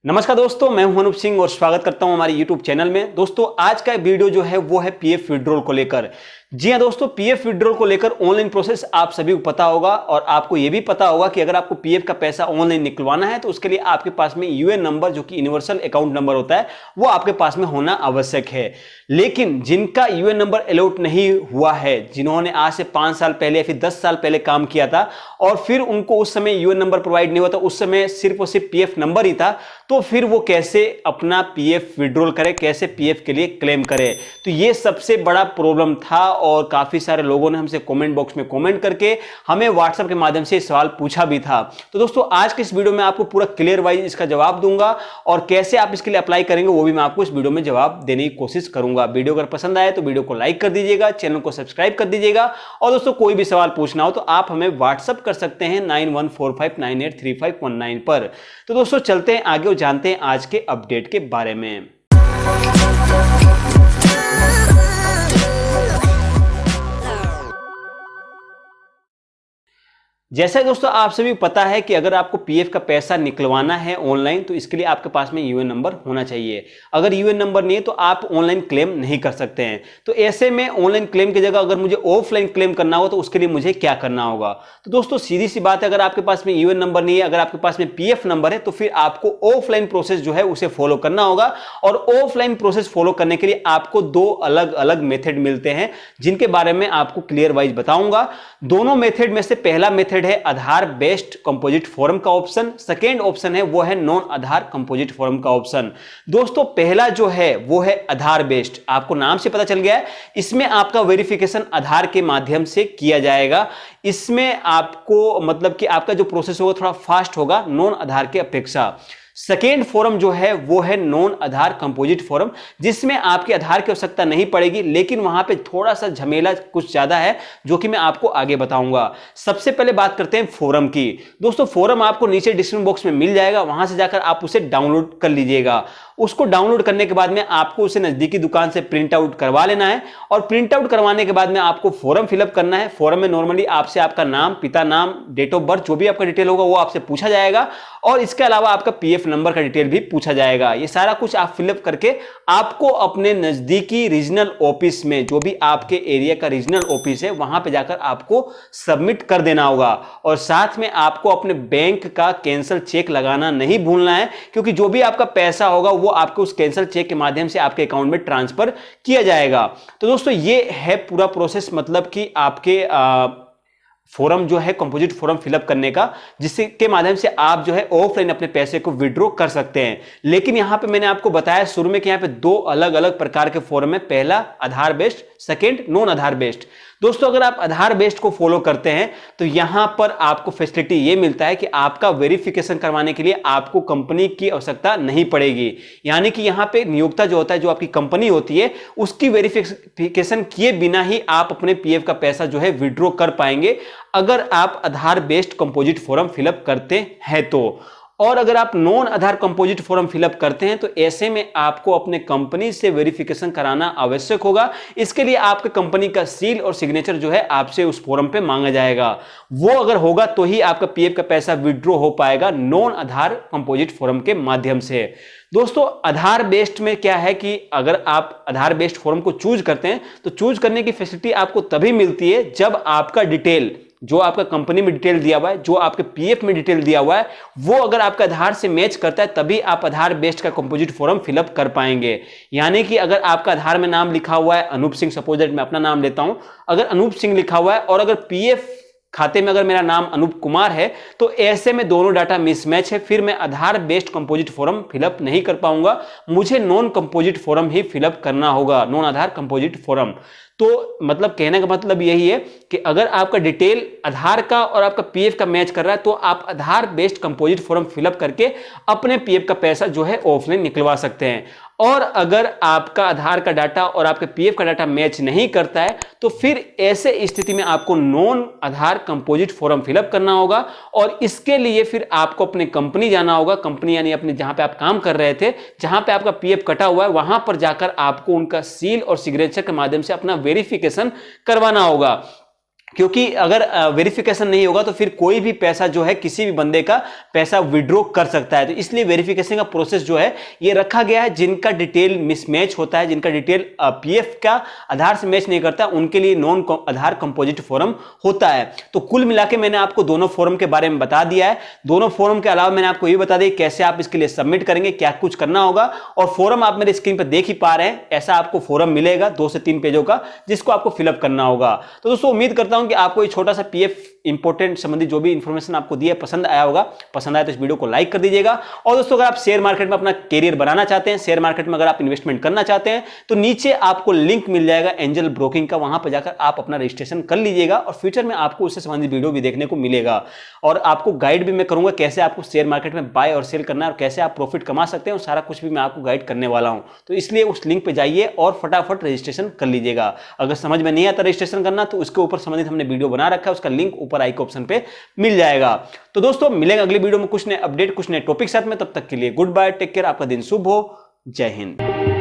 नमस्कार दोस्तों, मैं हूं अनूप सिंह और स्वागत करता हूं हमारे YouTube चैनल में। दोस्तों आज का वीडियो जो है वो है पीएफ विड्रॉल को लेकर। जी हां दोस्तों, पीएफ विड्रॉल को लेकर ऑनलाइन प्रोसेस आप सभी को पता होगा और आपको यह भी पता होगा कि अगर आपको पीएफ का पैसा ऑनलाइन निकलवाना है तो उसके लिए आपके पास में यूएन नंबर, जो कि यूनिवर्सल अकाउंट नंबर होता है, वो आपके पास में होना आवश्यक है। लेकिन जिनका यूएन नंबर अलॉट नहीं हुआ है, जिन्होंने आज से 5 साल पहले या फिर 10 साल पहले काम किया था और फिर उनको उस समय यूएन नंबर प्रोवाइड नहीं हुआ था, उस समय सिर्फ और सिर्फ पीएफ नंबर ही था, तो फिर वो कैसे अपना पीएफ विड्रॉल करे, कैसे पीएफ के लिए क्लेम करे। तो ये सबसे बड़ा प्रॉब्लम था और काफी सारे लोगों ने हमसे कमेंट बॉक्स में कमेंट करके हमें व्हाट्सएप के माध्यम से सवाल पूछा भी था। तो दोस्तों आज के इस वीडियो में आपको पूरा क्लियर वाइज इसका जवाब दूंगा और कैसे आप इसके लिए अप्लाई करेंगे वो भी मैं आपको इस वीडियो में जवाब देने की कोशिश करूंगा। वीडियो अगर पसंद आए तो वीडियो को लाइक कर दीजिएगा, चैनल को सब्सक्राइब कर दीजिएगा और दोस्तों कोई भी सवाल पूछना हो तो आप हमें व्हाट्सएप कर सकते हैं 9145983519 पर। तो दोस्तों चलते हैं आगे और जानते हैं आज के अपडेट के बारे में। जैसा दोस्तों आप सभी को पता है कि अगर आपको पीएफ का पैसा निकलवाना है ऑनलाइन तो इसके लिए आपके पास में यूएन नंबर होना चाहिए। अगर यूएन नंबर नहीं है तो आप ऑनलाइन क्लेम नहीं कर सकते हैं। तो ऐसे में ऑनलाइन क्लेम की जगह अगर मुझे ऑफलाइन क्लेम करना हो तो उसके लिए मुझे क्या करना होगा। तो दोस्तों सीधी सी बात है, अगर आपके पास में यूएन नंबर नहीं है, अगर आपके पास में पीएफ नंबर है, तो फिर आपको ऑफलाइन प्रोसेस जो है उसे फॉलो करना होगा। और ऑफलाइन प्रोसेस फॉलो करने के लिए आपको दो अलग अलग मेथड मिलते हैं जिनके बारे में आपको क्लियर वाइज बताऊंगा। दोनों मेथड में से पहला मेथड है आधार बेस्ड कंपोजिट फॉर्म का ऑप्शन, सेकेंड ऑप्शन है वो है नॉन आधार कंपोजिट फॉर्म का ऑप्शन। दोस्तों पहला जो है वो है आधार बेस्ड, आपको नाम से पता चल गया है, इसमें आपका वेरिफिकेशन आधार के माध्यम से किया जाएगा। इसमें आपको मतलब कि आपका जो प्रोसेस होगा थोड़ा फास्ट होगा नॉन आधार के अपेक्षा। सेकेंड फॉर्म जो है वो है नॉन आधार कंपोजिट फॉर्म, जिसमें आपके आधार की आवश्यकता नहीं पड़ेगी, लेकिन वहां पे थोड़ा सा झमेला कुछ ज्यादा है जो कि मैं आपको आगे बताऊंगा। सबसे पहले बात करते हैं फॉर्म की। दोस्तों फॉर्म आपको नीचे डिस्क्रिप्शन बॉक्स में मिल जाएगा, वहां से जाकर आप उसे डाउनलोड कर लीजिएगा। उसको डाउनलोड करने के बाद में आपको उसे नजदीकी दुकान से प्रिंट आउट करवा लेना है और प्रिंट आउट करवाने के बाद में आपको फॉर्म फिलअप करना है। फॉर्म में नॉर्मली आपसे आपका नाम, पिता नाम, डेट ऑफ बर्थ, जो भी आपका डिटेल होगा वो आपसे पूछा जाएगा और इसके अलावा आपका पीएफ नंबर का डिटेल भी पूछा जाएगा। ये सारा कुछ आप फिलअप करके आपको अपने नजदीकी रीजनल ऑफिस में, जो भी आपके एरिया का रीजनल ऑफिस है, वहां पे जाकर आपको सबमिट कर देना होगा। और साथ में आपको अपने बैंक का कैंसल चेक लगाना नहीं भूलना है, क्योंकि जो भी आपका पैसा होगा वो आपको उस कैंसल चेक के माध्यम से आपके अकाउंट में ट्रांसफर किया जाएगा। तो दोस्तों ये है पूरा प्रोसेस, मतलब कि आपके फॉर्म जो है कंपोजिट फॉर्म फिलअप करने का, जिसके माध्यम से आप जो है ऑफलाइन अपने पैसे को विड्रॉ कर सकते हैं। लेकिन यहां पे मैंने आपको बताया शुरू में कि यहां पे दो अलग अलग प्रकार के फॉर्म है, पहला आधार बेस्ड, सेकंड नॉन आधार बेस्ड। दोस्तों अगर आप आधार बेस्ड को फॉलो करते हैं तो यहां पर आपको फैसिलिटी ये मिलता है कि आपका वेरिफिकेशन करवाने के लिए आपको कंपनी की आवश्यकता नहीं पड़ेगी। यानी कि यहां पे नियोक्ता जो होता है, जो आपकी कंपनी होती है, उसकी वेरिफिकेशन किए बिना ही आप अपने पीएफ का पैसा जो है विड्रॉ कर पाएंगे, अगर आप आधार बेस्ड कंपोजिट फॉर्म फिलअप करते हैं तो। और अगर आप नॉन आधार कंपोजिट फॉर्म फिलअप करते हैं तो ऐसे में आपको अपने कंपनी से वेरिफिकेशन कराना आवश्यक होगा। इसके लिए आपके कंपनी का सील और सिग्नेचर जो है आपसे उस फॉर्म पे मांगा जाएगा। वो अगर होगा तो ही आपका पीएफ का पैसा विड्रॉ हो पाएगा नॉन आधार कंपोजिट फॉर्म के माध्यम से। दोस्तों आधार बेस्ड में क्या है कि अगर आप आधार बेस्ड फॉर्म को चूज करते हैं तो चूज करने की फैसिलिटी आपको तभी मिलती है जब आपका डिटेल, जो आपका कंपनी में डिटेल दिया हुआ है, जो आपके पीएफ में डिटेल दिया हुआ है, वो अगर आपका आधार से मैच करता है तभी आप आधार बेस्ड का कंपोजिट फॉर्म फिलअप कर पाएंगे। यानी कि अगर आपका आधार में नाम लिखा हुआ है अनूप सिंह, सपोज दैट मैं अपना नाम लेता हूं, अगर अनूप सिंह लिखा हुआ है और अगर पीएफ खाते में अगर मेरा नाम अनूप कुमार है, तो ऐसे में दोनों डाटा मिसमैच है, फिर मैं आधार बेस्ड कंपोजिट फॉर्म फिलअप नहीं कर पाऊंगा, मुझे नॉन कंपोजिट फॉर्म ही फिलअप करना होगा, नॉन आधार कंपोजिट फॉर्म। तो मतलब कहने का मतलब यही है कि अगर आपका डिटेल आधार का और आपका पीएफ का मैच कर रहा है तो आप आधार बेस्ड कंपोजिट फॉर्म फिलअप करके अपने पीएफ का पैसा जो है ऑफलाइन निकलवा सकते हैं। और अगर आपका आधार का डाटा और आपके पीएफ का डाटा मैच नहीं करता है तो फिर ऐसे स्थिति में आपको नॉन आधार कंपोजिट फॉर्म फिलअप करना होगा और इसके लिए फिर आपको अपने कंपनी जाना होगा। कंपनी यानी अपने जहां पे आप काम कर रहे थे, जहां पे आपका पीएफ कटा हुआ है, वहां पर जाकर आपको उनका सील और सिग्नेचर के माध्यम से अपना वेरिफिकेशन करवाना होगा। क्योंकि अगर वेरिफिकेशन नहीं होगा तो फिर कोई भी पैसा जो है किसी भी बंदे का पैसा विड्रॉ कर सकता है। तो इसलिए वेरिफिकेशन का प्रोसेस जो है ये रखा गया है। जिनका डिटेल मिसमैच होता है, जिनका डिटेल पीएफ का आधार से मैच नहीं करता, उनके लिए नॉन आधार कंपोजिट फॉर्म होता है। तो कुल मिला के मैंने आपको दोनों फॉर्म के बारे में बता दिया है। दोनों फॉर्म के अलावा मैंने आपको ये बता दिया कैसे आप इसके लिए सबमिट करेंगे, क्या कुछ करना होगा। और फॉर्म आप मेरे स्क्रीन पर देख ही पा रहे हैं, ऐसा आपको फॉर्म मिलेगा 2 से 3 पेजों का, जिसको आपको फिलअप करना होगा। तो दोस्तों उम्मीद करता हूं कि आपको ये छोटा सा पीएफ इंपोर्टेंट संबंधी जो भी इंफॉर्मेशन आपको दी है पसंद आया होगा। पसंद आया तो इस वीडियो को लाइक कर दीजिएगा। और दोस्तों अगर आप शेयर मार्केट में अपना कैरियर बनाना चाहते हैं, शेयर मार्केट में अगर आप इन्वेस्टमेंट करना चाहते हैं, तो नीचे आपको लिंक मिल जाएगा एंजल ब्रोकिंग का, वहां पर जाकर आप अपना रजिस्ट्रेशन कर लीजिएगा और फ्यूचर में आपको उससे संबंधित वीडियो भी देखने को मिलेगा। और आपको गाइड भी मैं करूंगा कैसे आपको शेयर मार्केट में बाय और सेल करना है और कैसे आप प्रॉफिट कमा सकते हैं, सारा कुछ भी मैं आपको गाइड करने वाला हूं। तो इसलिए उस लिंक पे जाइए और फटाफट रजिस्ट्रेशन कर लीजिएगा। अगर समझ में नहीं आता रजिस्ट्रेशन करना तो उसके ऊपर संबंधित हमने वीडियो बना रखा है, उसका लिंक ऊपर आई के ऑप्शन पे मिल जाएगा। तो दोस्तों मिलेंगे अगली वीडियो में कुछ नए अपडेट, कुछ नए टॉपिक साथ में। तब तक के लिए गुड बाय, टेक केयर, आपका दिन शुभ हो, जय हिंद।